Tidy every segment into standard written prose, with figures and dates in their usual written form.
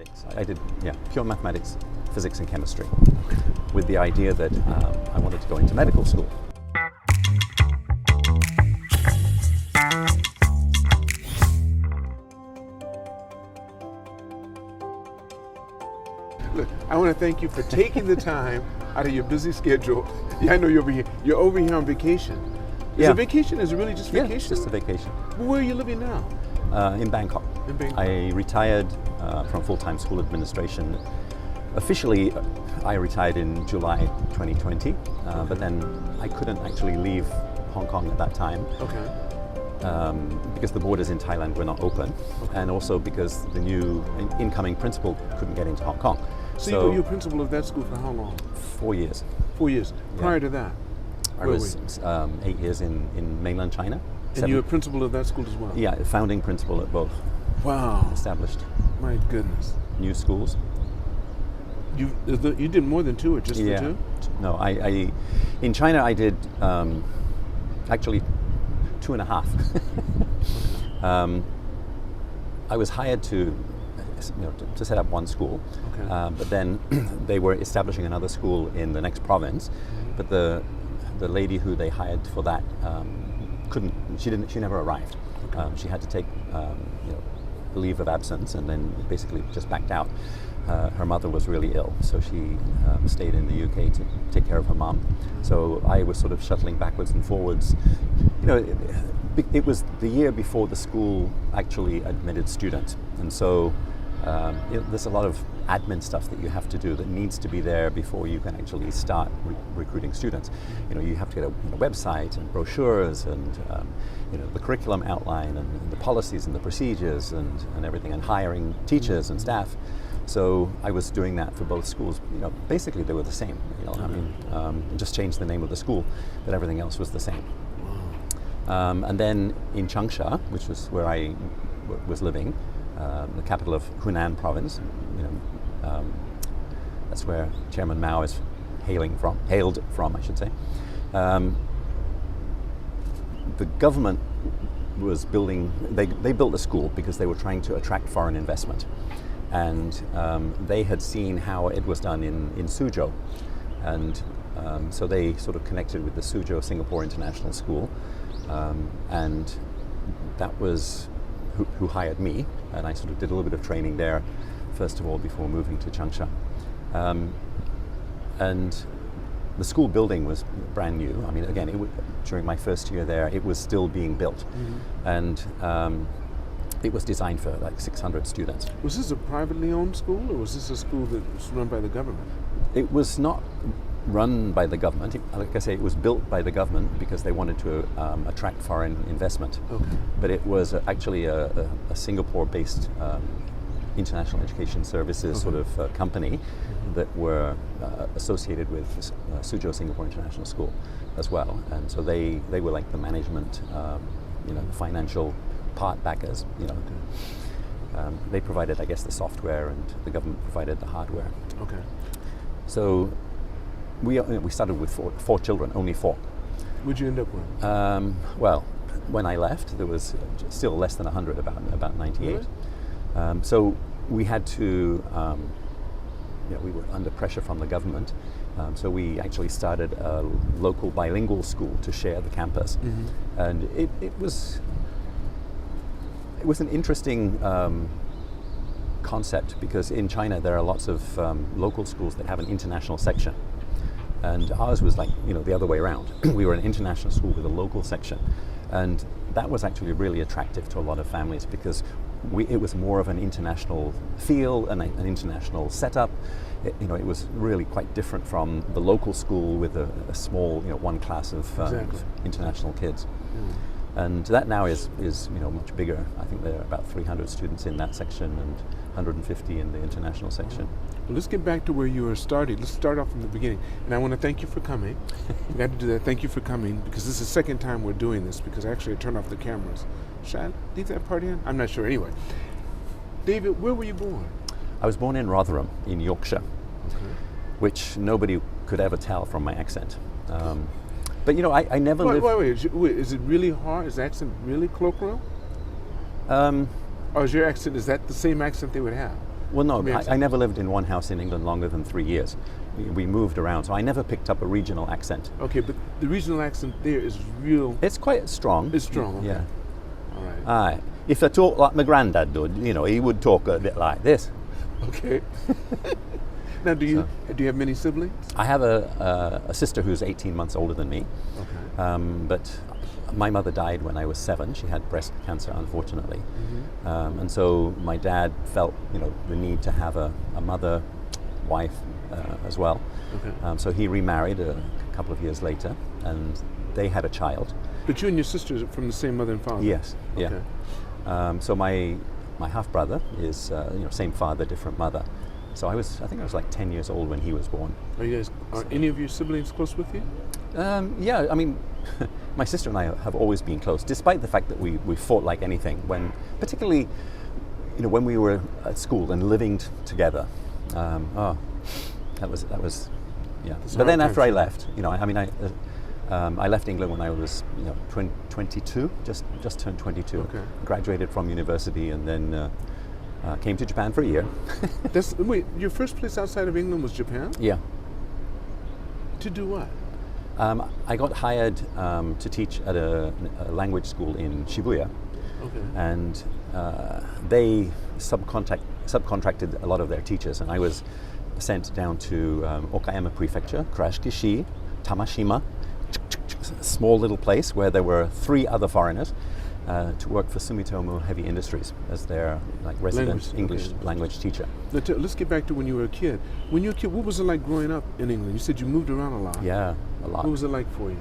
mathematics. I did, pure mathematics, physics and chemistry, with the idea that I wanted to go into medical school. Look, I want to thank you for taking the time out of your busy schedule. Yeah, I know you're over here on vacation. Is it vacation? Is it really just vacation? Yeah, it's just a vacation. Well, where are you living now? In Bangkok. In Bangkok. I retired from full-time school administration. Officially, I retired in July 2020, but then I couldn't actually leave Hong Kong at that time. Okay. Because the borders in Thailand were not open, and also because the new incoming principal couldn't get into Hong Kong. So you were principal of that school for how long? 4 years. 4 years. Prior to that? I was 8 years in mainland China. And you were principal of that school as well? Yeah, founding principal at both. Wow. Established. My goodness. New schools. You did more than two, or just the two? No, I in China I did actually 2.5. I was hired to set up one school, but then they were establishing another school in the next province. But the lady who they hired for that couldn't. She never arrived. She had to take a leave of absence, and then basically just backed out. Her mother was really ill, so she stayed in the UK to take care of her mom. So I was sort of shuttling backwards and forwards. It was the year before the school actually admitted students, and so there's a lot of admin stuff that you have to do that needs to be there before you can actually start recruiting students. You have to get a website and brochures and the curriculum outline and the policies and the procedures and everything, and hiring teachers and staff. So I was doing that for both schools. Basically they were the same. Just changed the name of the school, but everything else was the same. And then in Changsha, which was where I was living, the capital of Hunan province, that's where Chairman Mao is hailed from, I should say. The government was building. They built a school because they were trying to attract foreign investment, and they had seen how it was done in Suzhou, and so they sort of connected with the Suzhou Singapore International School, and that was who hired me, and I sort of did a little bit of training there, first of all, before moving to Changsha. And the school building was brand new. I mean, again, during my first year there, it was still being built, and it was designed for like 600 students. Was this a privately owned school, or was this a school that was run by the government? It was not run by the government. Like I say, it was built by the government because they wanted to attract foreign investment. Okay. But it was actually a Singapore-based international education services sort of company that were associated with Suzhou Singapore International School as well. And so they were like the management, the financial part backers. They provided, I guess, the software, and the government provided the hardware. Okay. So we started with four children, only 4. What'd you end up with? Well, when I left, there was still less than 100, about 98. Really? So we had to, we were under pressure from the government. So we actually started a local bilingual school to share the campus, and it was an interesting concept, because in China there are lots of local schools that have an international section. And ours was like, the other way around. We were an international school with a local section. And that was actually really attractive to a lot of families, because it was more of an international feel and an international setup. It was really quite different from the local school with a small, one class of international kids. And that now is much bigger. I think there are about 300 students in that section and 150 in the international section. Well, let's get back to where you were started. Let's start off from the beginning. And I want to thank you for coming. We got to do that. Thank you for coming, because this is the second time we're doing this, because actually I turned off the cameras. Should I leave that part in? I'm not sure. Anyway, David, where were you born? I was born in Rotherham, in Yorkshire, which nobody could ever tell from my accent. But I never lived... Wait, is it really hard? Is the accent really colloquial? Or is your accent, is that the same accent they would have? Well, no, American I never lived in one house in England longer than 3 years. We moved around, so I never picked up a regional accent. Okay, but the regional accent there is real. It's quite strong. It's strong. Okay. Yeah. All right. Aye. If I talk like my granddad did, you know, he would talk a bit like this. Okay. Now, do you have many siblings? I have a sister who's 18 months older than me. Okay. But my mother died when I was 7. She had breast cancer, unfortunately. Mm-hmm. And so my dad felt, you know, the need to have a mother, wife as well. Okay. So he remarried a couple of years later, and they had a child. But you and your sister are from the same mother and father? Yes. Yeah. Okay. So my half brother is same father, different mother. So I think I was like 10 years old when he was born. Are any of your siblings close with you? Yeah, I mean, my sister and I have always been close, despite the fact that we fought like anything. Particularly, you know, when we were at school and living together. That was, yeah. But then after I left, you know, I left England when I was, 22, just turned 22. Okay. Graduated from university and then came to Japan for a year. Wait, your first place outside of England was Japan? Yeah. To do what? I got hired to teach at a language school in Shibuya. Okay. And they subcontracted a lot of their teachers, and I was sent down to Okayama Prefecture, Kurashiki, Tamashima, a small little place where there were 3 other foreigners to work for Sumitomo Heavy Industries as their resident English language teacher. Let's get back to when you were a kid. When you were a kid, what was it like growing up in England? You said you moved around a lot. Yeah, a lot. What was it like for you?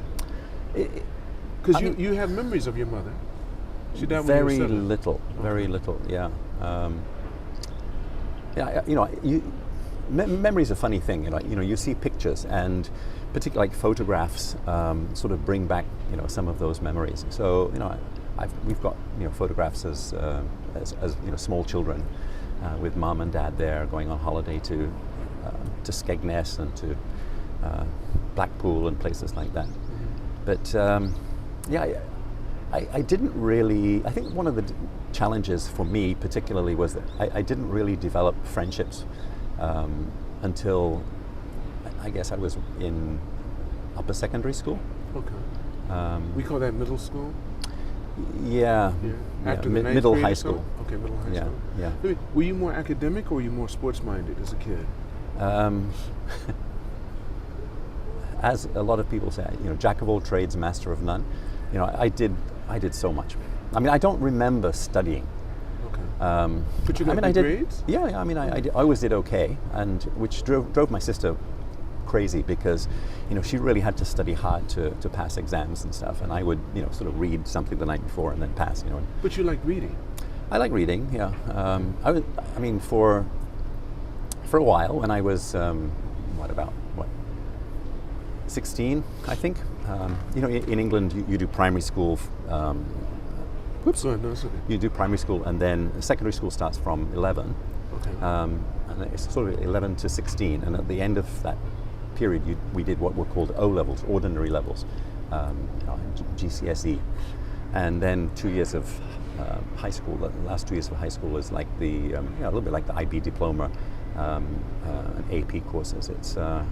Because you have memories of your mother. She died when you were 7. Very little. Yeah. Memory's a funny thing. You see pictures, and particularly like photographs sort of bring back some of those memories. So we've got photographs as small children with mom and dad there going on holiday to Skegness and to Blackpool and places like that. Mm-hmm. But I didn't really. I think one of the challenges for me particularly was that I didn't really develop friendships until I guess I was in upper secondary school. Okay. We call that middle school? Yeah. After the middle high school. Okay, middle high school. Yeah. Were you more academic or were you more sports-minded as a kid? As a lot of people say, jack of all trades, master of none. I did so much. I mean, I don't remember studying. Okay. But you got good grades? Yeah. I mean, I always did okay, and which drove my sister crazy because, she really had to study hard to pass exams and stuff, and I would, sort of read something the night before and then pass, But you like reading? I like reading, yeah. For a while when I was, 16, I think. In England you do primary school. Whoops. No, it's okay. You do primary school, and then secondary school starts from 11. Okay. And it's sort of 11 to 16, and at the end of that period, we did what were called O levels, ordinary levels, GCSE, and then 2 years of high school. The last 2 years of high school is like a little bit like the IB diploma, and AP courses. It's A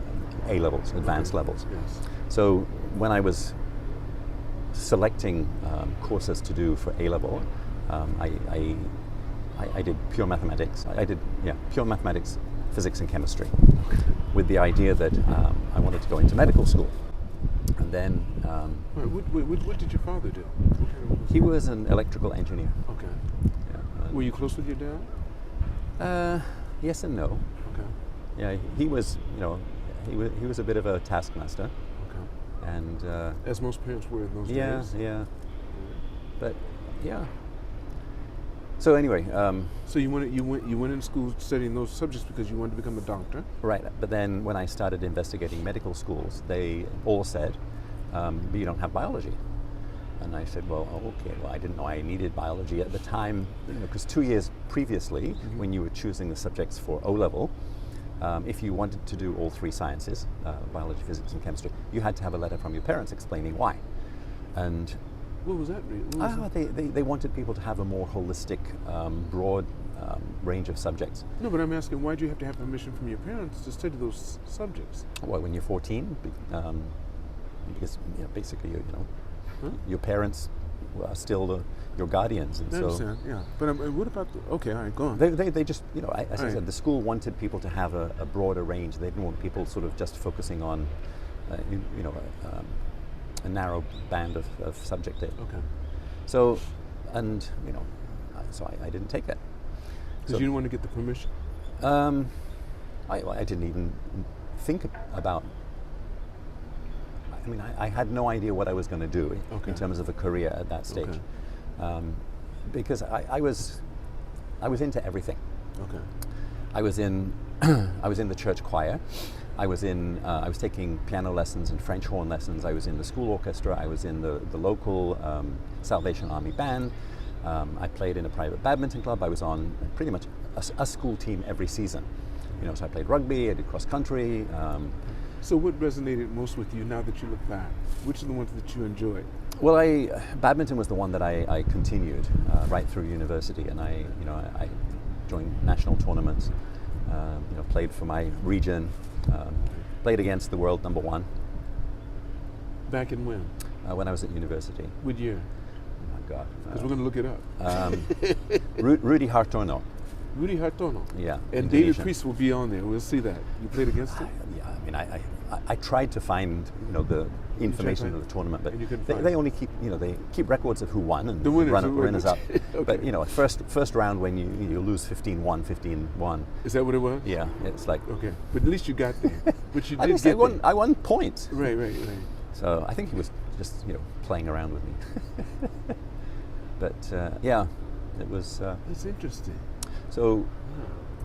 levels, advanced levels. Yes. So when I was selecting courses to do for A level, I did pure mathematics. Pure mathematics, physics, and chemistry, with the idea that I wanted to go into medical school. And then, what did your father do? He was an electrical engineer. Okay. Yeah, were you close with your dad? Yes and no. Okay. Yeah, he was. He was a bit of a taskmaster. Okay. And as most parents were in those days. Yeah. But yeah. So anyway, so you went in school studying those subjects because you wanted to become a doctor. Right. But then when I started investigating medical schools, they all said, "But you don't have biology." And I said, well, okay. Well, I didn't know I needed biology at the time, because 2 years previously, Mm-hmm. when you were choosing the subjects for O level, if you wanted to do all 3 sciences, biology, physics, and chemistry, you had to have a letter from your parents explaining why. And what was that? they wanted people to have a more holistic, broad range of subjects. No, but I'm asking, why do you have to have permission from your parents to study those subjects? Well, when you're 14, because basically, your parents are still your guardians, and I understand, yeah. But what about okay, all right, go on. They just, as I Right. said, the school wanted people to have a broader range. They didn't want people sort of just focusing on, a narrow band of subject. Okay. So, I didn't take it. Because you didn't want to get the permission? I didn't even think about. I mean, I had no idea what I was going to do Okay. in terms of a career at that stage, because I was into everything. Okay. I was in the church choir. I was taking piano lessons and French horn lessons. I was in the school orchestra. I was in the local Salvation Army band. I played in a private badminton club. I was on pretty much a school team every season. So I played rugby. I did cross country. So what resonated most with you now that you look back? Which are the ones that you enjoyed? Well, badminton was the one that I continued right through university, and I joined national tournaments. Played for my region. Played against the world number one. Back in when? When I was at university. What year? Oh my God. Because we're going to look it up. Rudy Hartono. Rudy Hartono. Yeah. And David Indonesian. Priest will be on there. We'll see that. You played against him? Yeah, I mean, I tried to find the information find- of the tournament, but and you couldn't find they it. only keep they keep records of who won and The winners, runners up. Okay. But first round when you lose 15-1, 15-1. Is that what it was? Yeah, it's like Okay. But at least you got there. But you did I get there. I won points. Right. So I think he was just playing around with me. But yeah, it was. That's interesting. So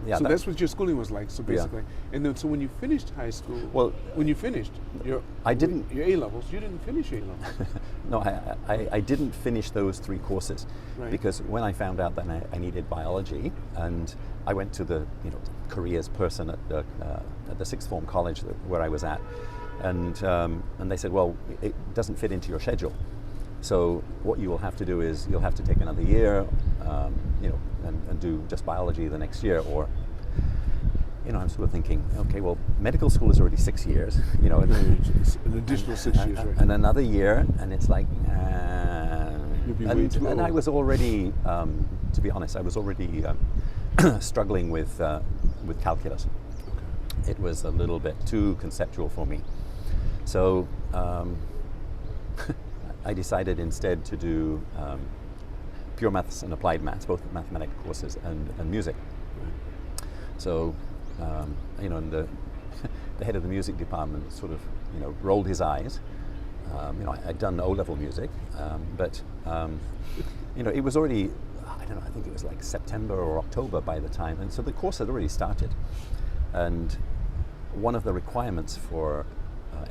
yeah, So that's what your schooling was like. So Yeah. basically, and then so when you finished high school, Well, when you finished your A levels, you didn't finish A levels. No, I didn't finish those 3 courses Right. because when I found out that I needed biology, and I went to the careers person at the sixth form college where I was at, and they said, well, it doesn't fit into your schedule. So what you will have to do is you'll have to take another year, and do just biology the next year, or I'm sort of thinking, okay, well, medical school is already 6 years, It's an additional 6 years, right? and another year, and it's like, You'd be way too and I old. was already, to be honest, I was already struggling with calculus. Okay. It was a little bit too conceptual for me, so I decided instead to do pure maths and applied maths, both mathematics courses and music. Right. So, and the head of the music department sort of, rolled his eyes. I'd done O-level music, but, it was already, I don't know, I think it was like September or October by the time, and so the course had already started. And one of the requirements for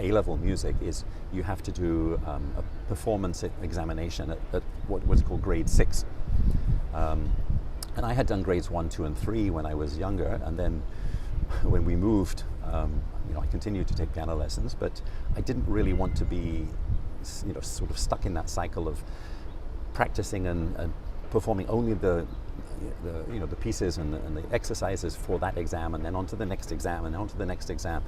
A-level music is you have to do a performance examination at what was called grade 6. And I had done grades 1, 2, and 3 when I was younger, and then when we moved, I continued to take piano lessons, but I didn't really want to be, sort of stuck in that cycle of practicing and performing only the pieces and the exercises for that exam, and then on to the next exam, and on to the next exam.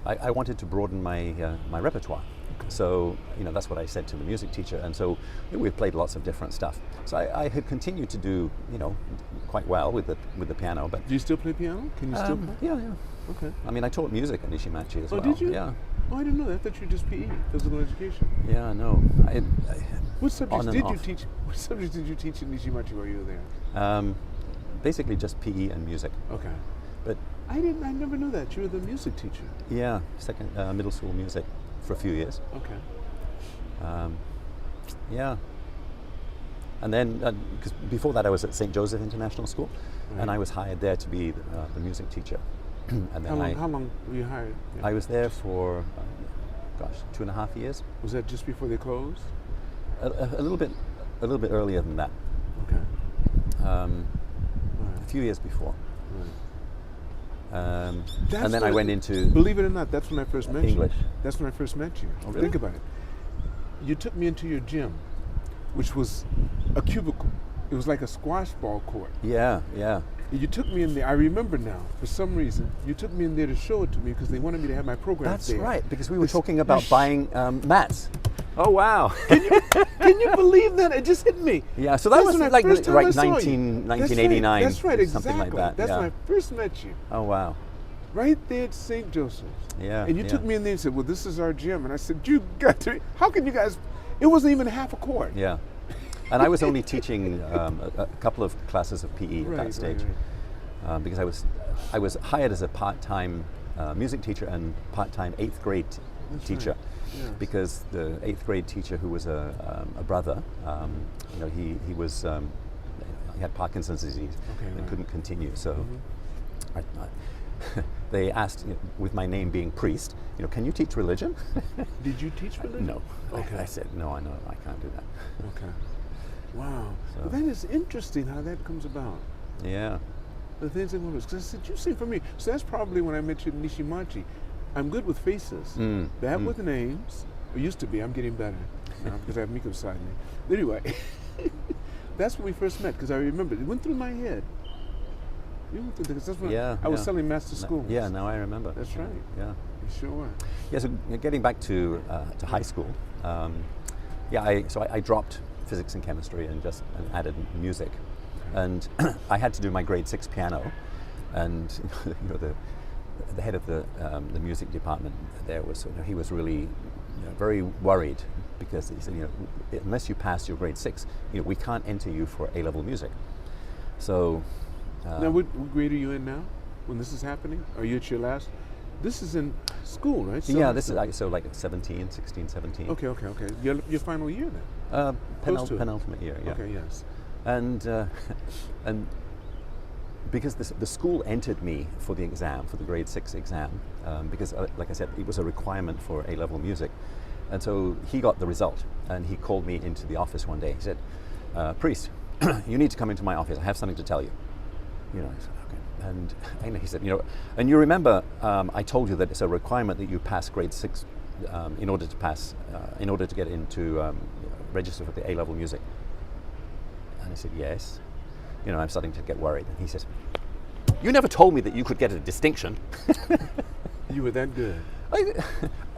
I wanted to broaden my repertoire. So, that's what I said to the music teacher, and so we played lots of different stuff. So I had continued to do, quite well with the piano. But Do you still play piano? Can you still play? yeah. Okay. I mean, I taught music at Ishimachi as well. Did you? Yeah. Oh, I didn't know that. I thought you were just PE, physical education. Yeah, no. What subjects On and did you off. teach? What subjects did you teach in Nishimachi while you were there? Basically just PE and music. Okay. But I never knew that. You were the music teacher. yeah, middle school music for a few years. Okay. Yeah. And then, because before that I was at St. Joseph International School, and I was hired there to be the music teacher. And then How long were you hired? I was there for, 2.5 years. Was that just before they closed? A little bit earlier than that. Okay. A Right. few years before. Right. And then I went into Believe it or not, that's when I first met English. you. That's when I first met you. Oh, really? Think about it. You took me into your gym, which was a cubicle. It was like a squash ball court. Yeah, yeah. You took me in there. I remember now. For some reason, you took me in there to show it to me because they wanted me to have my program That's there. right, because we were talking about buying mats. Oh wow! Can you believe that? It just hit me. Yeah, so that was like first time right I saw you. 1989. That's right, exactly. Something like that. That's yeah. when I first met you. Oh wow! Right there at St. Joseph's. Yeah. And you took me in there and said, "Well, this is our gym." And I said, "You got to. How can you guys?" It wasn't even half a court. Yeah. And I was only teaching a couple of classes of PE at that stage, because I was hired as a part-time music teacher and part-time 8th grade teacher. Right. Yes. Because the 8th grade teacher, who was a brother, he had Parkinson's disease and couldn't continue. So they asked, with my name being priest, can you teach religion? Did you teach religion? No. Okay. I said, no, I know, I can't do that. Okay. Wow. So. Well, that is interesting how that comes about. Yeah. The things that because I said, you sing for me. So that's probably when I met you in Nishimachi. I'm good with faces. Bad with names. Or used to be. I'm getting better now because I have Miko beside me. But anyway, that's when we first met because I remember it went through my head. You went through because that's when I was selling master schools. Yeah, now I remember. That's right. Yeah. You sure were. Yeah. So getting back to high school, I dropped physics and chemistry and added music, and I had to do my grade 6 piano, and the head of the music department there was he was really very worried because he said unless you pass your grade 6 we can't enter you for A-level music. So now what grade are you in now when this is happening? Are you at your last? This is in school, right? So yeah, this is like 16, 17. Okay. Your final year then? Penultimate year, yeah. Okay, yes. And because the school entered me for the exam, for the grade 6 exam, because like I said, it was a requirement for A-level music. And so he got the result, and he called me into the office one day. He said, "Priest, you need to come into my office. I have something to tell you." I said, okay. And he said, and you remember I told you that it's a requirement that you pass grade 6 in order to get into register for the A-level music. And I said, yes. I'm starting to get worried. And he says, "You never told me that you could get a distinction." You were that good.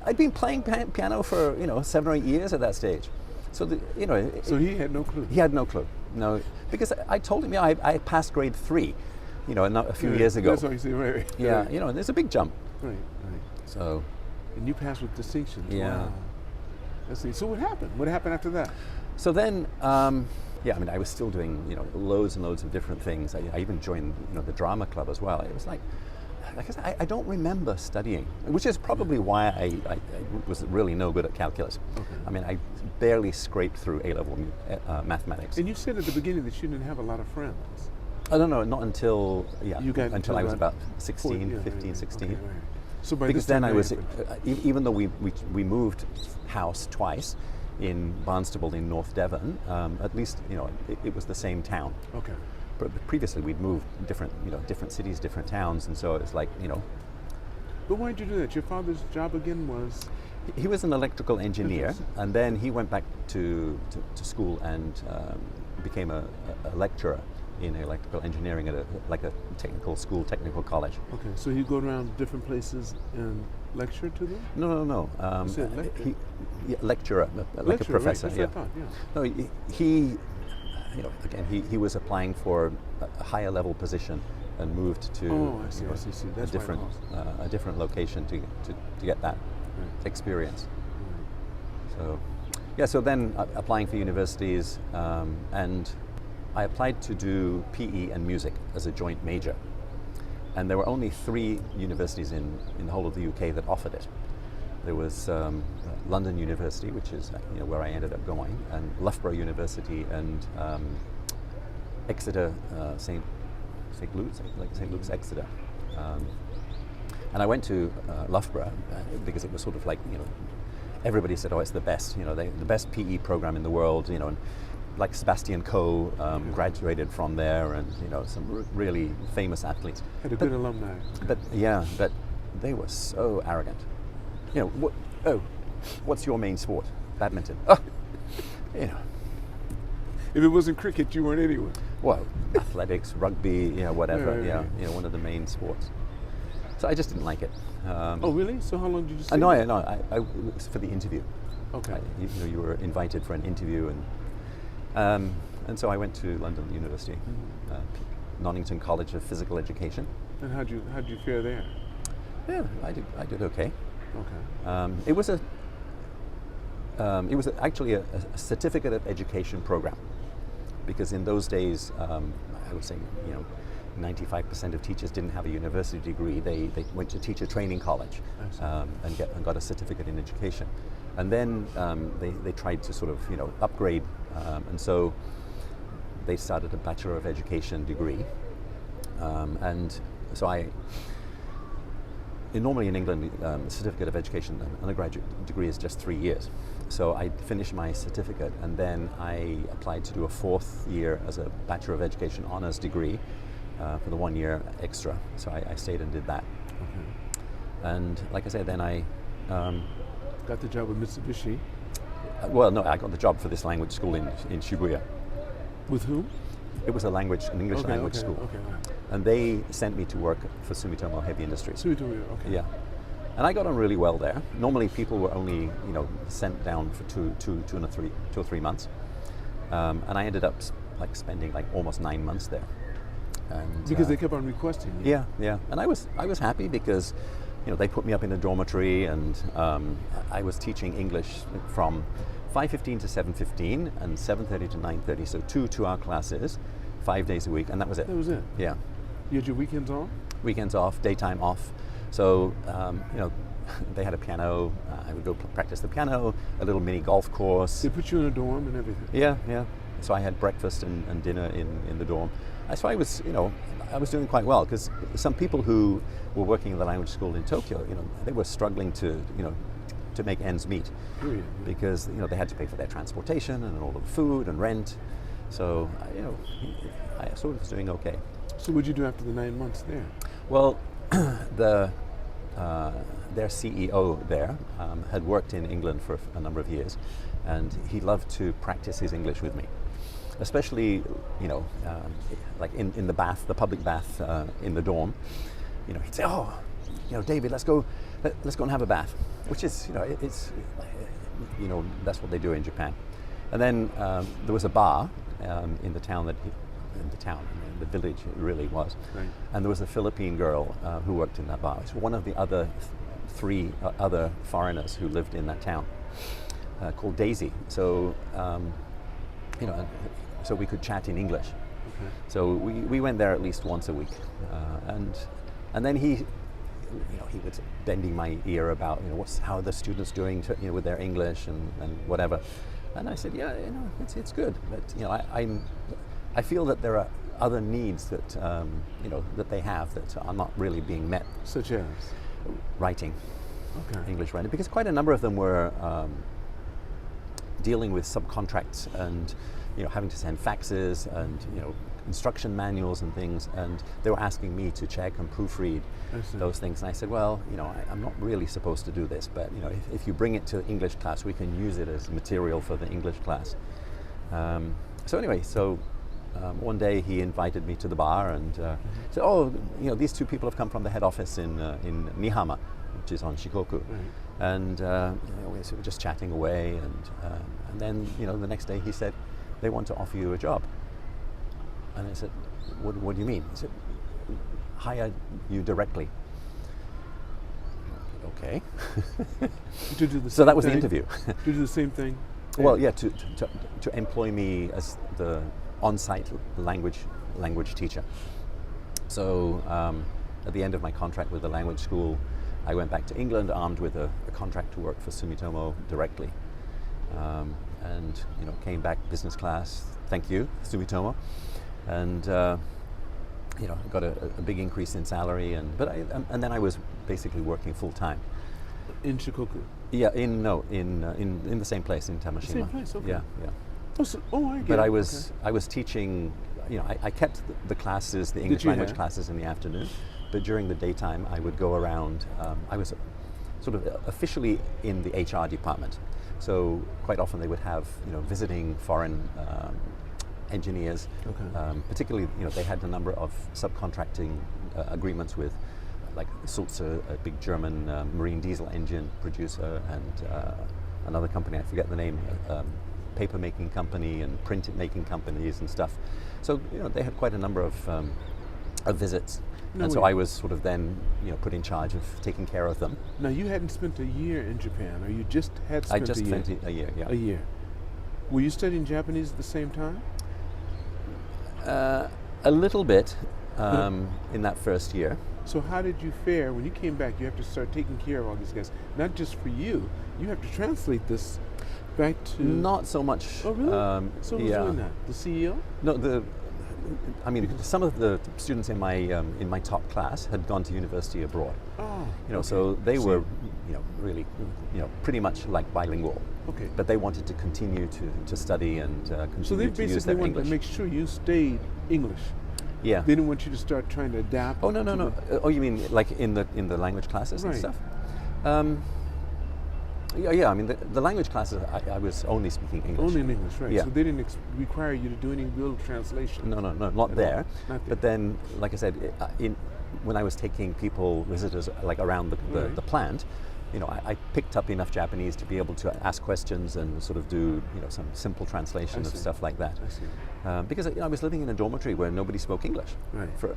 I'd been playing piano for 7 or 8 years at that stage. So So he had no clue. He had no clue. No, because I told him, I passed grade 3, a few years ago. That's what you say, right? Yeah, and there's a big jump. Right. So. And you passed with distinction. Yeah. Wow. Let's see. So what happened? What happened after that? So then, I was still doing loads and loads of different things. I even joined the drama club as well. It was like I said, I don't remember studying, which is probably why I was really no good at calculus. Okay. I barely scraped through A-level mathematics. And you said at the beginning that you didn't have a lot of friends. I don't know, not until until I was about 16, 15, 16. Okay, right. So by because this time then I was, even though we moved house twice in Barnstable in North Devon, at least it was the same town. Okay. But previously we'd moved different cities, different towns, and so it's like But why did you do that? Your father's job again was? He was an electrical engineer, and then he went back to school and became a lecturer in electrical engineering at a technical school, technical college. Okay, so he'd go around different places and lecture to them? No. Lecturer, like a professor. Right, yeah. I thought, yeah. No, he was applying for a higher level position and moved to I see. That's a different location to get that experience. Right. So then applying for universities, and I applied to do PE and music as a joint major. And there were only 3 universities in the whole of the UK that offered it. There was London University, which is where I ended up going, and Loughborough University, and Exeter, St. Luke's, Exeter. And I went to Loughborough because it was sort of like everybody said, oh, it's the best, the best PE program in the world, and like Sebastian Coe graduated from there, and some really famous athletes. Had a good alumni. But they were so arrogant. What's your main sport? Badminton. Oh, If it wasn't cricket, you weren't anywhere. Well, athletics, rugby, whatever. Right. One of the main sports. So I just didn't like it. Oh, really? So how long did you stay? No, it was for the interview. Okay. You were invited for an interview, and so I went to London University, Nonnington College of Physical Education. And how'd you fare there? Yeah, I did okay. Okay. It was actually a certificate of education program, because in those days, I would say 95% of teachers didn't have a university degree. They went to teacher training college and got a certificate in education, and then they tried to sort of upgrade, and so they started a Bachelor of Education degree, and so normally in England, a certificate of education, an undergraduate degree is just 3 years. So I finished my certificate, and then I applied to do a 4th year as a Bachelor of Education honors degree for the 1 year extra. So I stayed and did that. Okay. And like I said, then I got the job with Mitsubishi. Well, no, I got the job for this language school in Shibuya. With whom? It was an English language school. Okay. Right. And they sent me to work for Sumitomo Heavy Industries. Sumitomo, okay. Yeah. And I got on really well there. Normally people were only, sent down for two or three months. And I ended up spending almost 9 months there. And, because they kept on requesting you. Yeah. And I was happy because, they put me up in a dormitory, and I was teaching English from 5:15 to 7:15 and 7:30 to 9:30. So 2 2-hour classes, 5 days a week, and that was it. That was it? Yeah. You had your weekends off? Weekends off, daytime off. So, they had a piano. I would go practice the piano, a little mini golf course. They put you in a dorm and everything? Yeah. So I had breakfast and dinner in the dorm. So I was, I was doing quite well, because some people who were working in the language school in Tokyo, they were struggling to make ends meet. Period. Because, they had to pay for their transportation and all of the food and rent. So, I sort of was doing okay. So what did you do after the 9 months there? Well, their CEO there had worked in England for a number of years, and he loved to practice his English with me, especially like in the bath, the public bath in the dorm. He'd say, "Oh, David, let's go and have a bath," which is it's that's what they do in Japan. And then there was a bar in the town in the village it really was. Right. And there was a Philippine girl who worked in that bar. It's one of the other 3 other foreigners who lived in that town, called Daisy. So, so we could chat in English. Okay. So we went there at least once a week, and then he was bending my ear about how are the students doing with their English and whatever. And I said, yeah, it's good, but I feel that there are other needs that that they have that are not really being met. Such as? Writing. Okay. English writing, because quite a number of them were dealing with subcontracts and having to send faxes and instruction manuals and things, and they were asking me to check and proofread those things. And I said, well, I'm not really supposed to do this, but if you bring it to English class, we can use it as material for the English class. So anyway, one day he invited me to the bar and said, "Oh, these 2 people have come from the head office in Mihama, which is on Shikoku." Right. And we were just chatting away, and then the next day he said, "They want to offer you a job." And I said, "What do you mean?" He said, "Hire you directly." Okay. To do the So that was thing? the interview. To do the same thing? Well, yeah, to employ me as the on-site language teacher. So at the end of my contract with the language school, I went back to England armed with a contract to work for Sumitomo directly, and came back business class. Thank you, Sumitomo, and got a big increase in salary, and then I was basically working full time. In Shikoku? Yeah, in the same place in Tamashima. Same place, okay. Yeah. I get But it. I was teaching. I kept the classes, the English language classes, in the afternoon, but during the daytime I would go around. I was sort of officially in the HR department, so quite often they would have visiting foreign engineers. Okay. Particularly, they had a number of subcontracting agreements with, like Sulzer, a big German marine diesel engine producer, and another company, I forget the name, paper making company and print making companies and stuff. So they had quite a number of visits. And so I was sort of then, put in charge of taking care of them. Now, you hadn't spent a year in Japan, or you just had spent I just spent a year, yeah. A year. Were you studying Japanese at the same time? A little bit in that first year. So how did you fare when you came back? You have to start taking care of all these guys. Not just for you. You have to translate this back to... Not so much. Oh, really? So who's doing that? The CEO? No, some of the students in my top class had gone to university abroad. Oh, so they were, really, pretty much like bilingual. Okay. But they wanted to continue to study and continue so they to use basically their wanted English. to make sure you stayed English. Yeah. They didn't want you to start trying to adapt. Oh no. Oh, you mean like in the language classes and stuff? Yeah. I mean the language classes, I was only speaking English. Only in English, right? Yeah. So they didn't require you to do any real translation. No, not there. Not there. But then, like I said, when I was taking visitors like around the plant, I picked up enough Japanese to be able to ask questions and sort of do some simple translation of stuff like that. I see. Because I was living in a dormitory where nobody spoke English for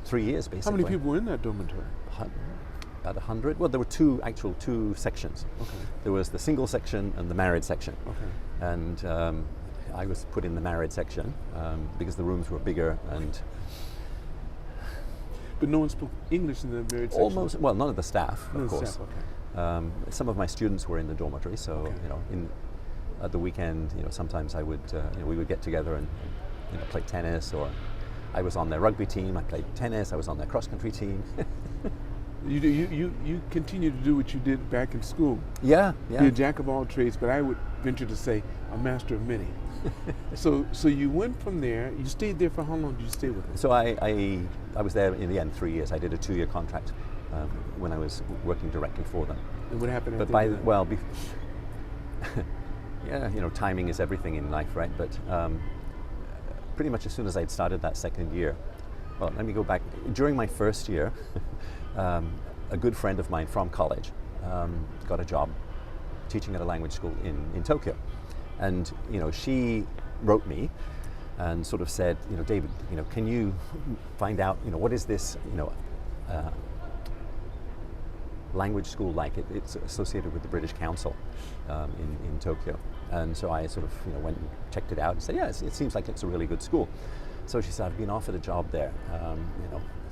3 years basically. How many people were in that dormitory? About 100. Well, there were two sections. Okay. There was the single section and the married section. Okay. And I was put in the married section because the rooms were bigger and. But no one spoke English in the married section? Almost. Well, none of the staff, of course. Staff, okay. Some of my students were in the dormitory, so at the weekend, sometimes I would, we would get together and play tennis, or I was on their rugby team. I played tennis. I was on their cross country team. You continue to do what you did back in school. Yeah. You're a jack of all trades, but I would venture to say a master of many. So you went from there. You stayed there for how long did you stay with them? So I was there in the end 3 years. I did a 2-year contract when I was working directly for them. And what happened? But yeah, timing is everything in life, right? But pretty much as soon as I'd started that second year, well, let me go back. During my first year, a good friend of mine from college got a job teaching at a language school in Tokyo. And she wrote me and sort of said, David, can you find out, what is this, language school like? It's associated with the British Council in Tokyo. And so I sort of went and checked it out and said, yeah, it seems like it's a really good school. So she said, I've been offered a job there,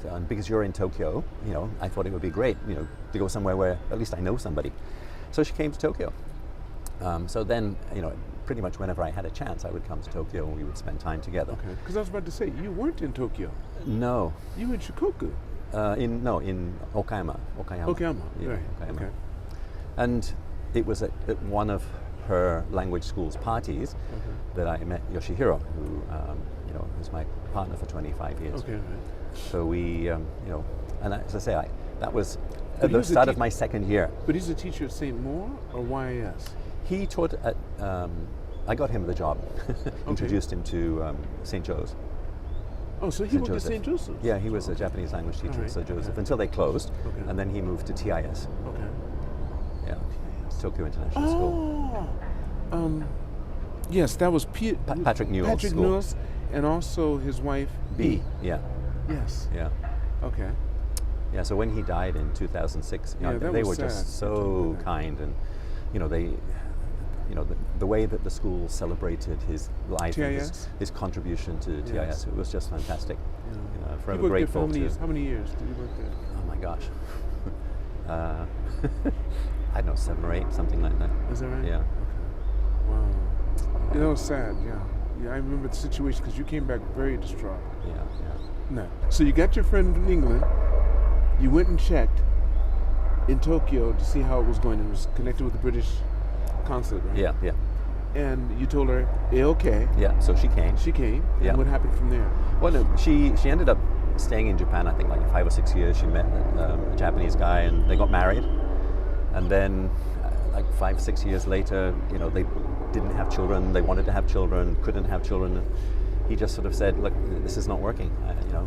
and because you're in Tokyo, I thought it would be great, to go somewhere where at least I know somebody. So she came to Tokyo. So then, pretty much whenever I had a chance, I would come to Tokyo and we would spend time together. Okay. Because I was about to say, you weren't in Tokyo. No. You were in Shikoku. In Okayama. Okayama, yeah, right. Okayama. Okay. And it was at one of her language school's parties that I met Yoshihiro, who was my partner for 25 years. Okay, right. So we, and as I say, that was at the start of my second year. But he's a teacher at St. Moore or YAS? He taught at, I got him the job, introduced him to St. Joe's. Oh, so he St. worked Joseph. at St. Joseph's? Yeah, he was a Japanese language teacher at St. Joseph until they closed, and then he moved to TIS. Okay. Yeah, Tokyo International School. Yes, that was Patrick Newell's Patrick school. Newell's, and also his wife B. Yeah. Yes. Yeah. Okay. Yeah. So when he died in 2006, they were just so kind, and they. The way that the school celebrated his life and his contribution to TIS, it was just fantastic. Yeah. Forever grateful. How many years did you work there? Oh my gosh. I don't know, 7 or 8, something like that. Is that right? Yeah. Okay. Wow. That was sad, yeah. Yeah, I remember the situation because you came back very distraught. Yeah. No. So you got your friend in England, you went and checked in Tokyo to see how it was going. It was connected with the British consulate, right? Yeah. And you told her, okay. Yeah, so she came. She came. Yeah. And what happened from there? Well, no, she ended up staying in Japan, I think, like 5 or 6 years. She met a Japanese guy and they got married. And then, like 5 or 6 years later, they didn't have children, they wanted to have children, couldn't have children. He just sort of said, look, this is not working.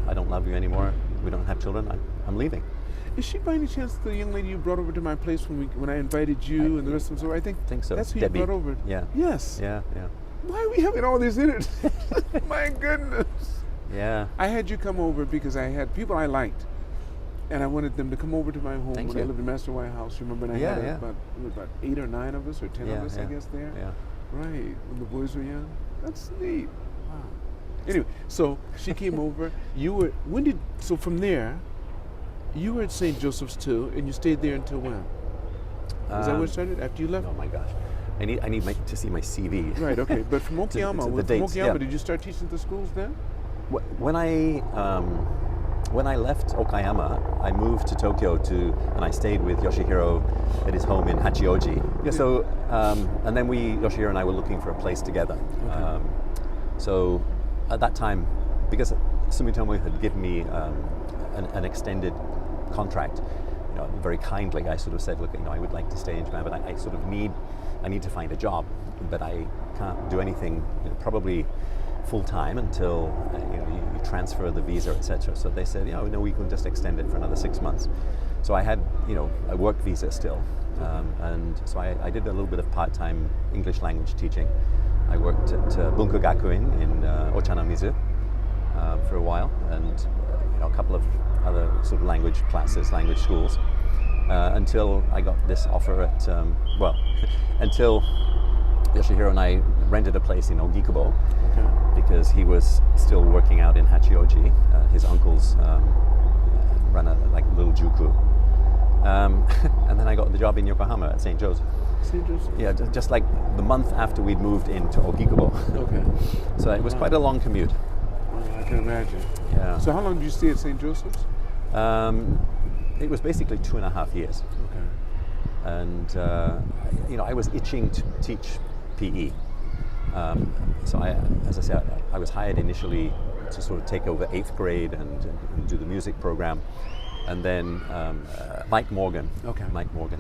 I don't love you anymore. We don't have children. I'm leaving. Is she by any chance the young lady you brought over to my place when I invited you and the rest of them? So I think so. That's who Debbie. you brought over. Yeah. Yes. Yeah. Why are we having all these interviews? My goodness. Yeah. I had you come over because I had people I liked, and I wanted them to come over to my home when I lived in Master White House. Remember, and I had about 8 or 9 of us, or 10 of us, I guess, there. Yeah. Right, when the boys were young. That's neat. Wow. Anyway, so she came over. So from there, you were at St. Joseph's too, and you stayed there until when? Is that where it started? After you left? Oh my gosh. I need to see my CV. Right, okay. But from Okayama, did you start teaching at the schools then? When I left Okayama, I moved to Tokyo and I stayed with Yoshihiro at his home in Hachioji. Yeah. So, and then Yoshihiro and I were looking for a place together. Okay. So at that time, because Sumitomo had given me an extended contract, very kindly, I sort of said, look, I would like to stay in Japan, but I need to find a job, but I can't do anything probably full time until you transfer the visa, etc. So they said, no, we can just extend it for another 6 months. So I had a work visa still, and so I did a little bit of part-time English language teaching. I worked at Bunka Gakuin in Ochanamizu for a while, and a couple of other sort of language classes, language schools, until I got this offer at until Yoshihiro and I rented a place in Ogikubo, because he was still working out in Hachioji. His uncles run a little juku. And then I got the job in Yokohama at St. Joseph. St. Joseph? Yeah, just like the month after we'd moved into Ogikubo. Okay. So it was quite a long commute. Well, I can imagine. Yeah. So how long did you stay at St. Joseph's? It was basically 2.5 years. Okay. And I was itching to teach PE. So as I said, I was hired initially to sort of take over 8th grade and do the music program. And then Mike Morgan. Okay. Mike Morgan.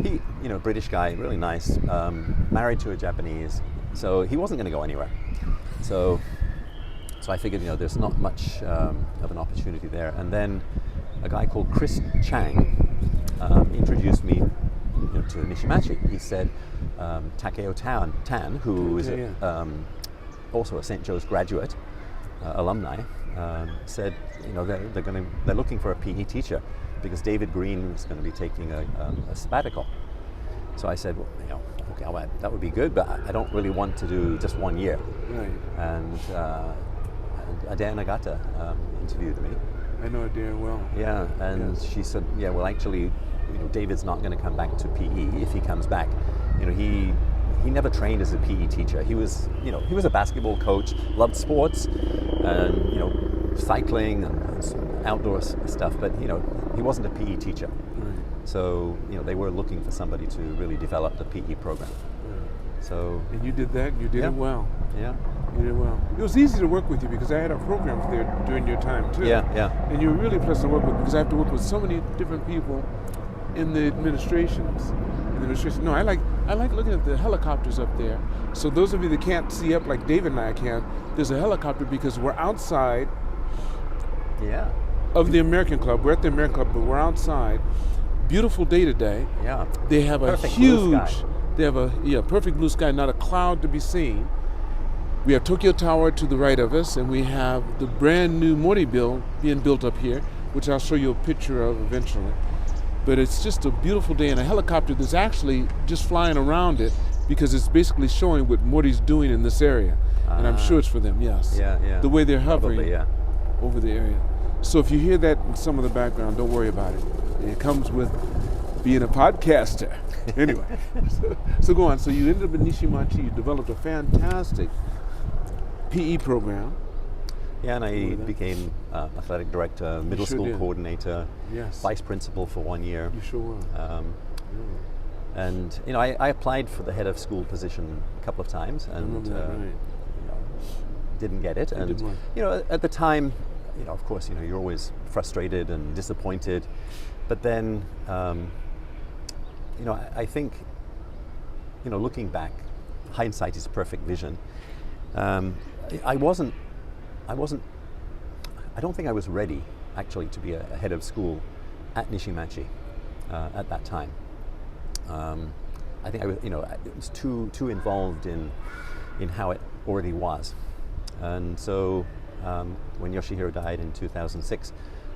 He, British guy, really nice, married to a Japanese. So he wasn't going to go anywhere. So I figured, there's not much of an opportunity there. And then a guy called Chris Chang introduced me to Nishimachi. He said Takeo Tan, who is also a St. Joe's graduate, alumni, said they're looking for a PE teacher because David Green is going to be taking a sabbatical. So I said, okay, that would be good, but I don't really want to do just 1 year. Right. And Adair Nagata interviewed me. I know Adair well. Yeah, and she said, actually, David's not going to come back to PE. If he comes back, he never trained as a PE teacher. He was a basketball coach, loved sports, and cycling and outdoor stuff. But he wasn't a PE teacher. Right. So they were looking for somebody to really develop the PE program. Right. So. And you did that. You did it well. Yeah. You did well. It was easy to work with you because I had a program there during your time too. Yeah. And you were really pleasant to work with because I have to work with so many different people in the administrations. No, I like looking at the helicopters up there. So those of you that can't see up like David and I can, there's a helicopter because we're outside of the American Club. We're at the American Club, but we're outside. Beautiful day today. Yeah. They have perfect blue sky. They have a perfect blue sky, not a cloud to be seen. We have Tokyo Tower to the right of us, and we have the brand new Mori build being built up here, which I'll show you a picture of eventually. But it's just a beautiful day, and a helicopter that's actually just flying around it because it's basically showing what Mori's doing in this area. And I'm sure it's for them, yes. Yeah. The way they're hovering Probably, over the area. So if you hear that in some of the background, don't worry about it. It comes with being a podcaster. Anyway, so go on. So you ended up in Nishimachi. You developed a fantastic PE program. Yeah, and I became athletic director, middle school coordinator, vice principal for 1 year. You sure were. And I applied for the head of school position a couple of times, and didn't get it. And at the time, of course, you're always frustrated and disappointed. But then, I think, looking back, hindsight is perfect vision. I wasn't. I don't think I was ready actually to be a head of school at Nishimachi at that time. I think I was, it was too involved in how it already was, and so when Yoshihiro died in 2006,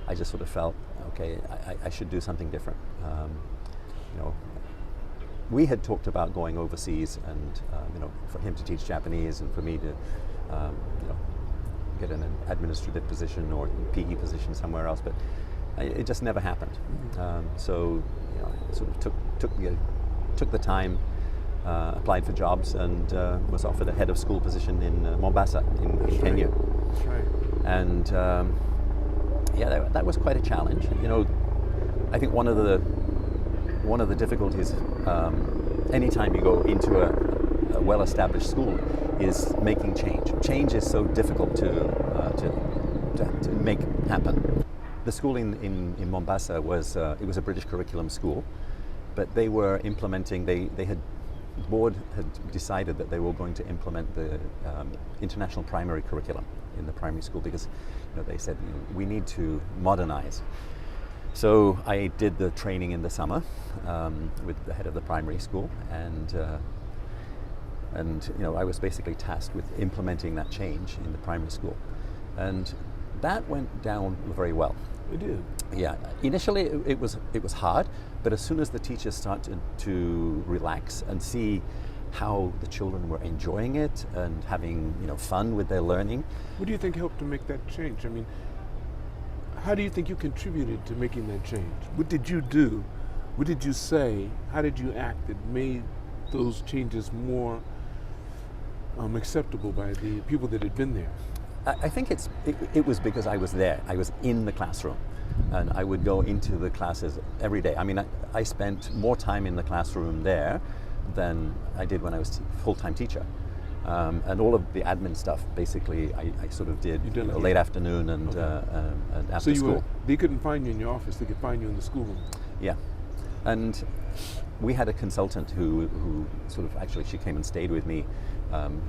I just sort of felt, okay, I should do something different. We had talked about going overseas, and for him to teach Japanese, and for me to, get an administrative position or PE position somewhere else, but it just never happened. So I sort of took the time, applied for jobs, and was offered a head of school position in Mombasa in Kenya. That's right. And that was quite a challenge. I think one of the difficulties anytime you go into a well-established school is making change. Change is so difficult to make happen. The school in Mombasa was it was a British curriculum school, but they were implementing. The board had decided that they were going to implement the international primary curriculum in the primary school because they said we need to modernize. So I did the training in the summer with the head of the primary school, and I was basically tasked with implementing that change in the primary school, and that went down very well. It did. Yeah. Initially, it was hard, but as soon as the teachers started to relax and see how the children were enjoying it and having fun with their learning. What do you think helped to make that change? I mean, how do you think you contributed to making that change? What did you do? What did you say? How did you act that made those changes more acceptable by the people that had been there? I think it was because I was there. I was in the classroom, and I would go into the classes every day. I mean, I spent more time in the classroom there than I did when I was full-time teacher. And all of the admin stuff, basically, I sort of did late afternoon and after school. They couldn't find you in your office, they could find you in the schoolroom. Yeah. And we had a consultant who sort of actually, she came and stayed with me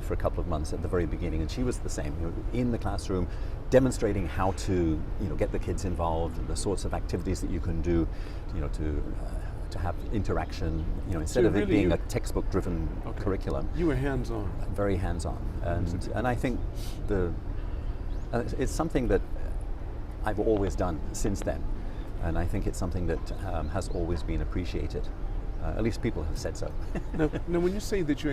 for a couple of months at the very beginning, and she was the same, in the classroom, demonstrating how to get the kids involved, and the sorts of activities that you can do, to have interaction, instead of it being a textbook-driven curriculum. You were hands-on. Very hands-on, and I think it's something that I've always done since then, and I think it's something that has always been appreciated. At least people have said so. Now, when you say that you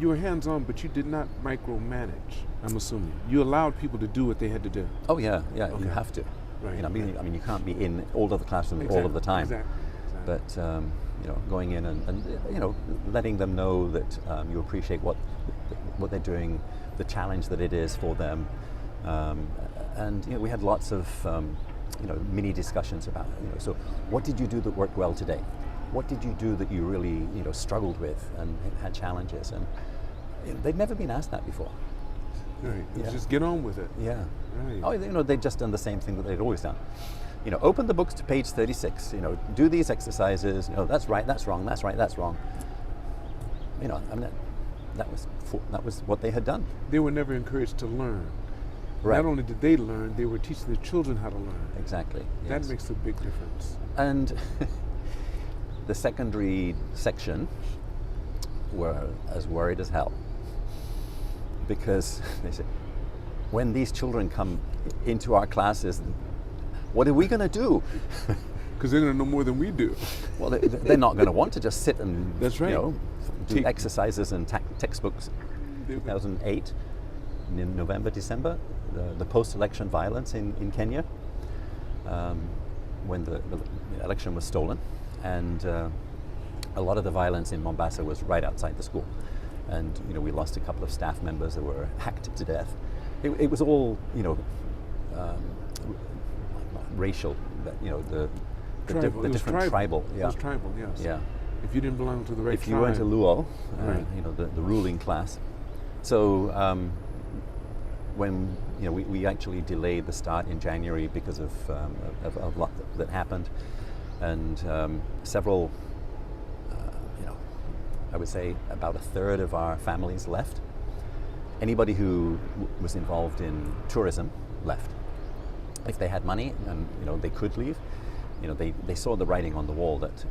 were hands-on, but you did not micromanage. I'm assuming you allowed people to do what they had to do. Oh yeah. Okay. You have to. Right. I mean, you can't be in all of the classrooms all of the time. Exactly. But going in and letting them know that you appreciate what they're doing, the challenge that it is for them, and we had lots of mini discussions about so what did you do that worked well today? What did you do that you really struggled with and had challenges? And they'd never been asked that before. Right. Yeah. Just get on with it. Yeah. Right. Oh, they'd just done the same thing that they'd always done. Open the books to page 36. Do these exercises. That's right. That's wrong. That's right. That's wrong. I mean, that was what they had done. They were never encouraged to learn. Right. Not only did they learn, they were teaching the children how to learn. Exactly. That yes. makes a big difference. And the secondary section were as worried as hell, because they said, when these children come into our classes, what are we going to do? Because they're going to know more than we do. Well, they're not going to want to just sit and That's right. Do exercises and textbooks. 2008, in November, December, the post-election violence in Kenya, when the election was stolen, and a lot of the violence in Mombasa was right outside the school, and we lost a couple of staff members that were hacked to death. It was all racial, the different tribal. Yeah. It was tribal, yes. Yeah. If you didn't belong to the right if you tribe. weren't a Luo, Right. the ruling class. So when we actually delayed the start in January because of a lot that happened, and several I would say about a third of our families left. Anybody who was involved in tourism left. If they had money and they could leave, they saw the writing on the wall that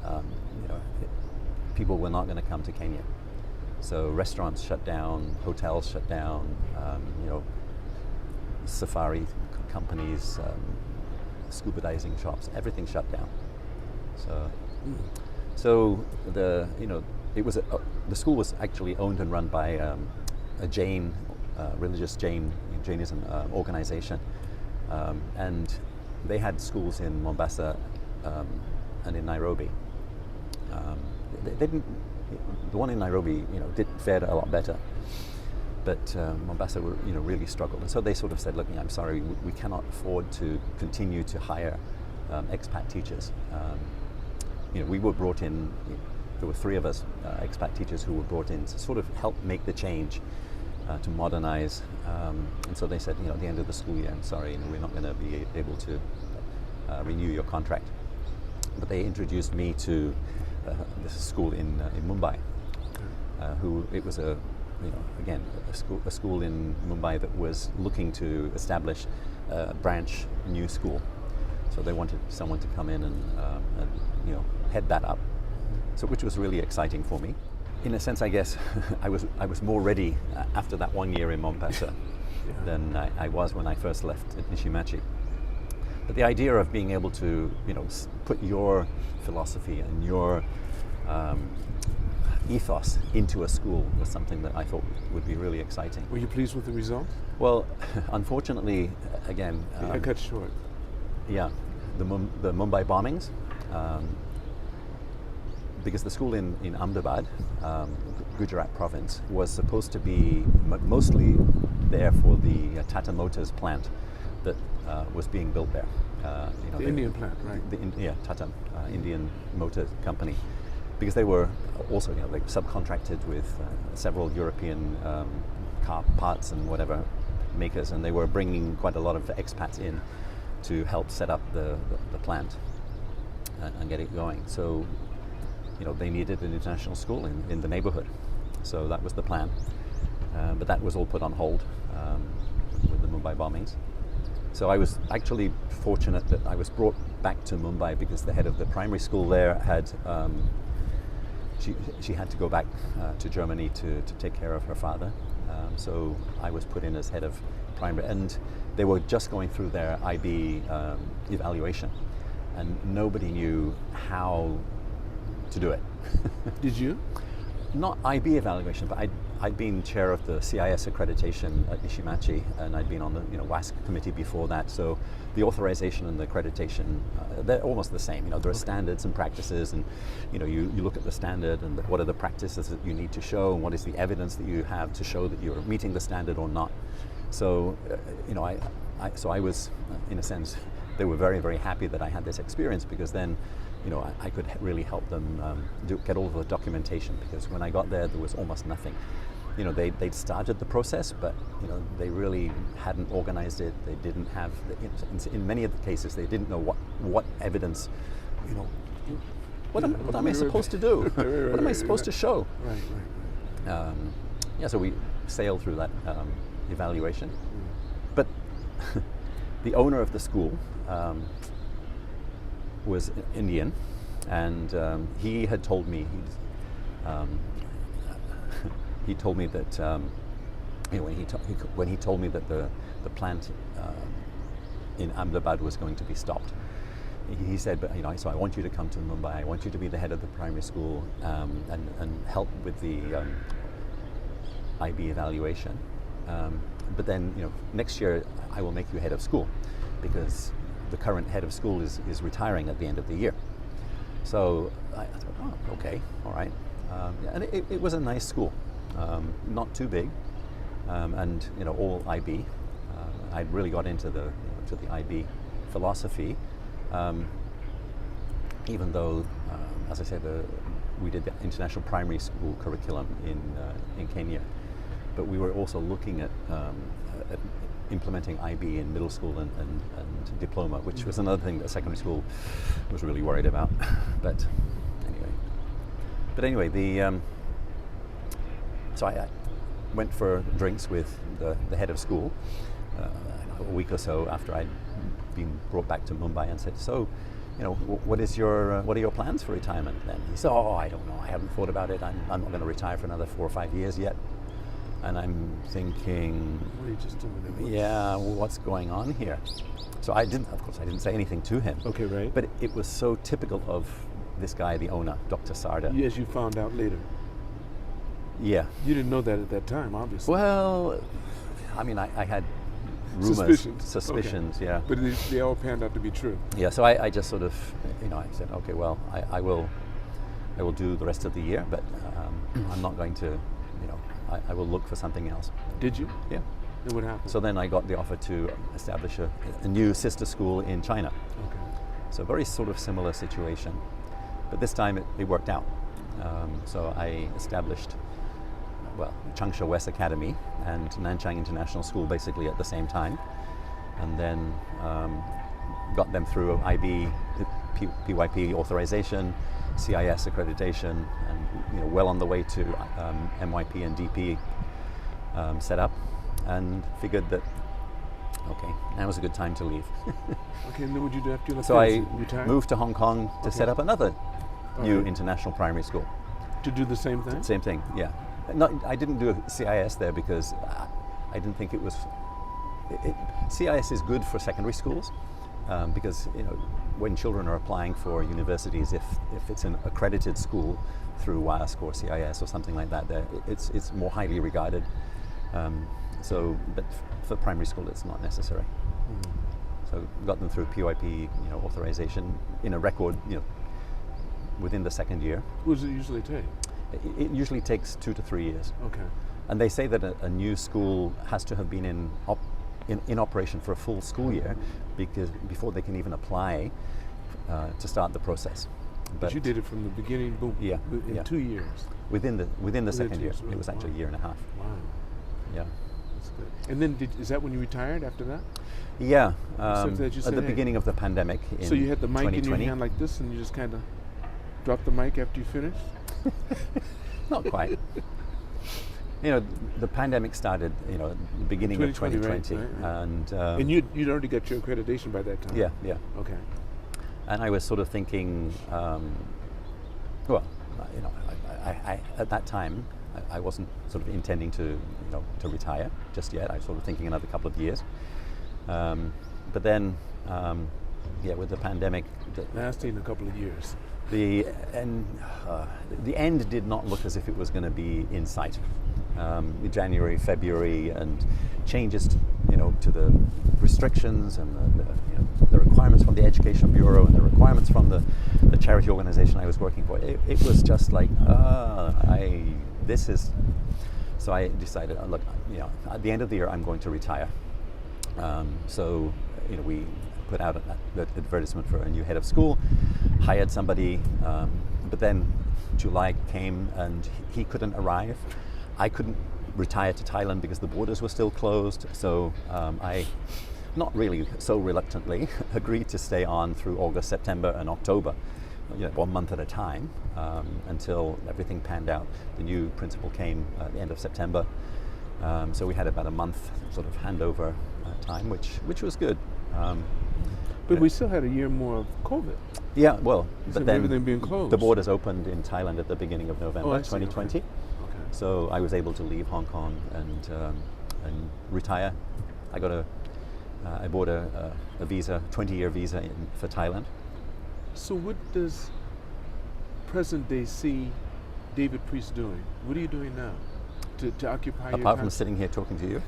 people were not going to come to Kenya. So restaurants shut down, hotels shut down, safari companies, scuba diving shops, everything shut down. So it was the school was actually owned and run by a Jain, religious Jainism organization, and they had schools in Mombasa and in Nairobi. They didn't. The one in Nairobi, did fare a lot better, but Mombasa really struggled, and so they sort of said, "Look, I'm sorry, we cannot afford to continue to hire expat teachers." We were brought in. There were 3 of us, expat teachers, who were brought in to sort of help make the change, to modernize. And so they said, at the end of the school year, I'm sorry, we're not going to be able to renew your contract. But they introduced me to this school in Mumbai, it was a school in Mumbai that was looking to establish a branch new school. So they wanted someone to come in and head that up. So which was really exciting for me. In a sense, I guess I was more ready after that 1 year in Mombasa than I was when I first left at Nishimachi. But the idea of being able to put your philosophy and your ethos into a school was something that I thought would be really exciting. Were you pleased with the result? Well, unfortunately, again, I cut short. Yeah, the Mumbai bombings. Because the school in Ahmedabad, Gujarat province, was supposed to be mostly there for the Tata Motors plant that was being built there. The Indian plant, right? Tata, Indian Motor Company. Because they were also, they subcontracted with several European car parts and whatever makers, and they were bringing quite a lot of expats in to help set up the plant and get it going. So, they needed an international school in the neighborhood. So that was the plan. But that was all put on hold with the Mumbai bombings. So I was actually fortunate that I was brought back to Mumbai because the head of the primary school there had, she had to go back to Germany to take care of her father. So I was put in as head of primary, and they were just going through their IB evaluation, and nobody knew how to do it. Did you? Not IB evaluation, but I'd been chair of the CIS accreditation at Nishimachi, and I'd been on the WASC committee before that. So the authorization and the accreditation, they're almost the same. There are standards and practices, and you look at the standard and what are the practices that you need to show, and what is the evidence that you have to show that you're meeting the standard or not. So I was, in a sense, they were very, very happy that I had this experience, because then I could really help them get all of the documentation, because when I got there was almost nothing. They'd started the process, but they really hadn't organized it. They didn't have, in many of the cases, they didn't know what evidence, what am I supposed to do? What am I supposed to show? Right. So we sailed through that evaluation. But the owner of the school was Indian, and he had told me he told me that when he told me that the plant in Ahmedabad was going to be stopped, he said, but so I want you to come to Mumbai. I want you to be the head of the primary school and help with the IB evaluation. But then next year I will make you head of school, because the current head of school is retiring at the end of the year. So I thought, oh, okay, all right. And it was a nice school, not too big, and all IB. I'd really got into the IB philosophy, even though, as I said, we did the international primary school curriculum in Kenya, but we were also looking at implementing IB in middle school and diploma, which was another thing that secondary school was really worried about. But anyway, so I went for drinks with the head of school a week or so after I'd been brought back to Mumbai, and said, so, what are your plans for retirement then? He said, oh, I don't know, I haven't thought about it. I'm not going to retire for another 4 or 5 years yet. And I'm thinking, what are you just doing? Yeah, what's going on here? So I didn't say anything to him. Okay, right. But it was so typical of this guy, the owner, Dr. Sarda. Yes, you found out later. Yeah. You didn't know that at that time, obviously. Well, I mean, I had rumors, suspicions, okay. Yeah. But they all panned out to be true. Yeah, so I just sort of, I said, okay, well, I will do the rest of the year, but I'm not going to, I will look for something else. Did you? Yeah. And what happened? So then I got the offer to establish a new sister school in China. Okay. So very sort of similar situation, but this time it worked out. So I established, Changsha West Academy and Nanchang International School basically at the same time, and then got them through IB, PYP authorization, CIS accreditation, and well on the way to MYP and DP set up, and figured that now was a good time to leave. Okay, and then what did you do after you left? So I retired? moved to Hong Kong to set up another new international primary school. To do the same thing? Same thing, yeah. I didn't do a CIS there because I didn't think it was. CIS is good for secondary schools because when children are applying for universities, if it's an accredited school through WASC or CIS or something like that, it's more highly regarded. But for primary school, it's not necessary. Mm-hmm. So got them through PYP, authorization in a record, within the second year. What does it usually take? It usually takes 2 to 3 years. Okay. And they say that a new school has to have been in operation for a full school year because before they can even apply to start the process. But you did it from the beginning, boom. Yeah. In 2 years. Within the second year. Really? It was actually a year and a half. Wow. Yeah. That's good. And then is that when you retired after that? Yeah. At the beginning of the pandemic in 2020. So you had the mic in your hand like this, and you just kind of dropped the mic after you finished? Not quite. The pandemic started, the beginning of 2020. Right. And you'd already got your accreditation by that time? Yeah. Okay. And I was sort of thinking, I at that time, I wasn't sort of intending to retire just yet. I was sort of thinking another couple of years. But then, with the pandemic. Lasting a couple of years. The end did not look as if it was going to be in sight. January, February, and changes, to the restrictions and the requirements from the Education Bureau and the requirements from the charity organization I was working for. It was just like, So I decided, look, at the end of the year, I'm going to retire. We put out an advertisement for a new head of school, hired somebody, but then July came and he couldn't arrive. I couldn't retire to Thailand because the borders were still closed, so I, not really so reluctantly, agreed to stay on through August, September and October, 1 month at a time, until everything panned out. The new principal came at the end of September, so we had about a month sort of handover time, which was good. But we still had a year more of COVID. Yeah, well, but then everything being closed. The borders opened in Thailand at the beginning of November 2020. Okay. So I was able to leave Hong Kong and retire. I bought a visa, 20-year visa for Thailand. So what does present day see David Priest doing? What are you doing now to occupy your time? Apart from sitting here talking to you.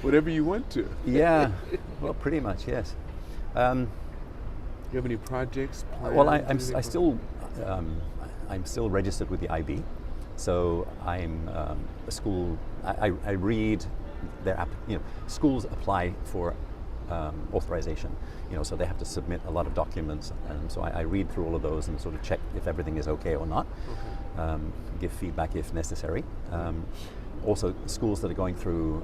Whatever you want to. Yeah, well, pretty much, yes. Do you have any projects planned? Well, I'm still registered with the IB, so I'm a school. I read their schools apply for authorization, so they have to submit a lot of documents, and so I read through all of those and sort of check if everything is okay or not. Okay. Give feedback if necessary. Also, schools that are going through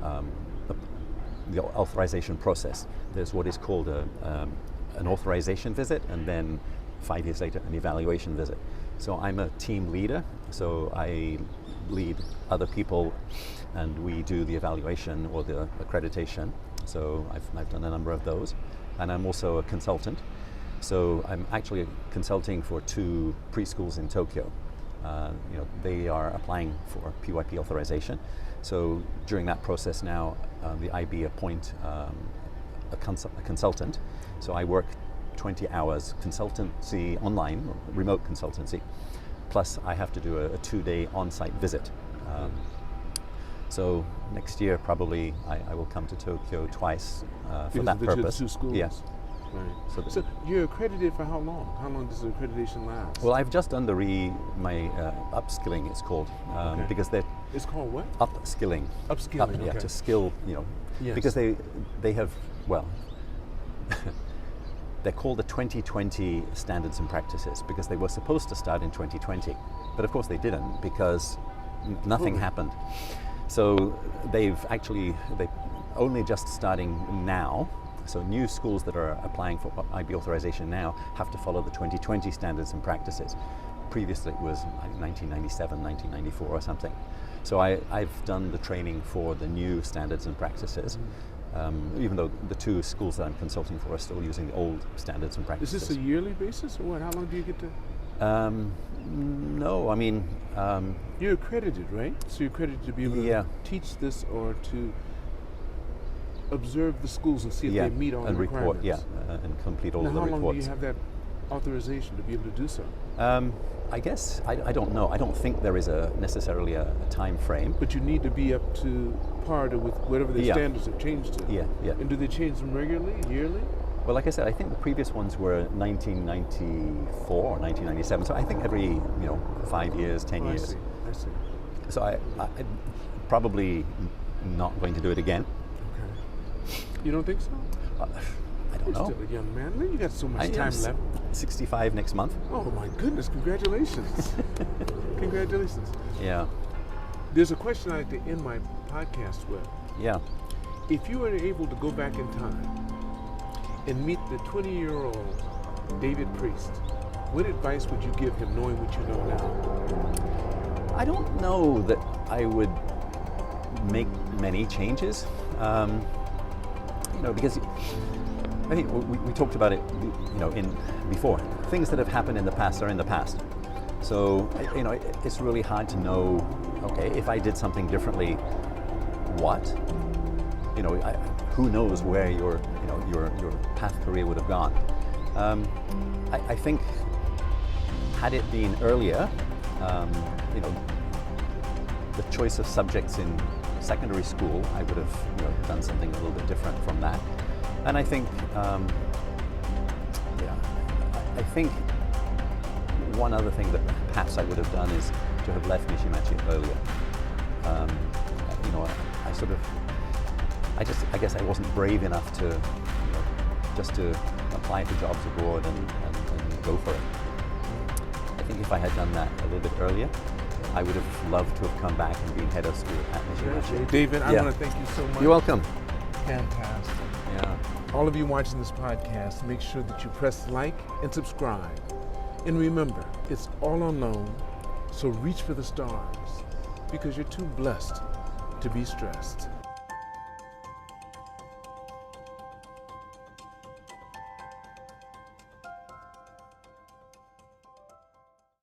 the authorization process. There's what is called an authorization visit, and then 5 years later, an evaluation visit. So I'm a team leader, so I lead other people, and we do the evaluation or the accreditation. So I've done a number of those, and I'm also a consultant. So I'm actually consulting for 2 preschools in Tokyo. They are applying for PYP authorization. So during that process now, the IB appoint a consultant. So I work 20 hours consultancy online, remote consultancy, plus I have to do a 2-day on-site visit. So next year probably I will come to Tokyo twice for that purpose. 2 schools. Yeah. Right. So you're accredited for how long? How long does the accreditation last? Well, I've just done my upskilling, it's called, because they're... It's called what? Upskilling. Upskilling, okay. Yeah, to skill, Yes. because they have, well, they're called the 2020 Standards and Practices because they were supposed to start in 2020, but of course they didn't because nothing happened. So they only just starting now. So new schools that are applying for IB authorization now have to follow the 2020 Standards and Practices. Previously it was 1997, 1994 or something. So I've done the training for the new Standards and Practices, even though the 2 schools that I'm consulting for are still using the old Standards and Practices. Is this a yearly basis or what? How long do you get to? No, I mean... you're accredited, right? So you're accredited to be able to teach this or to observe the schools and see if they meet all the requirements. And complete all now, the reports. How long do you have that authorization to be able to do so? I guess, I don't know. I don't think there is necessarily a time frame. But you need to be up to par with whatever the standards have changed to. Yeah. And do they change them regularly, yearly? Well, like I said, I think the previous ones were 1994 or 1997. So I think every 5 years, 10 years. I see. So I'm probably not going to do it again. Okay. You don't think so? I don't know. You're still a young man. You got so much time left. 65 next month. Oh my goodness! Congratulations! Congratulations. Yeah. There's a question I like to end my podcast with. Yeah. If you were able to go back in time and meet the 20-year-old David Priest, what advice would you give him, knowing what you know now? I don't know that I would make many changes. Because I think we talked about it, before. Things that have happened in the past are in the past. So, it's really hard to know, okay, if I did something differently, what? Who knows where your path career would have gone. I think had it been earlier, the choice of subjects in secondary school, I would have done something a little bit different from that. And I think, I think one other thing that perhaps I would have done is to have left Nishimachi earlier. I guess I wasn't brave enough to, just to apply for jobs abroad and go for it. I think if I had done that a little bit earlier, I would have loved to have come back and been head of school at Nishimachi. David, I want to thank you so much. You're welcome. Fantastic. Yeah. All of you watching this podcast, make sure that you press like and subscribe. And remember, it's all unknown, so reach for the stars because you're too blessed to be stressed.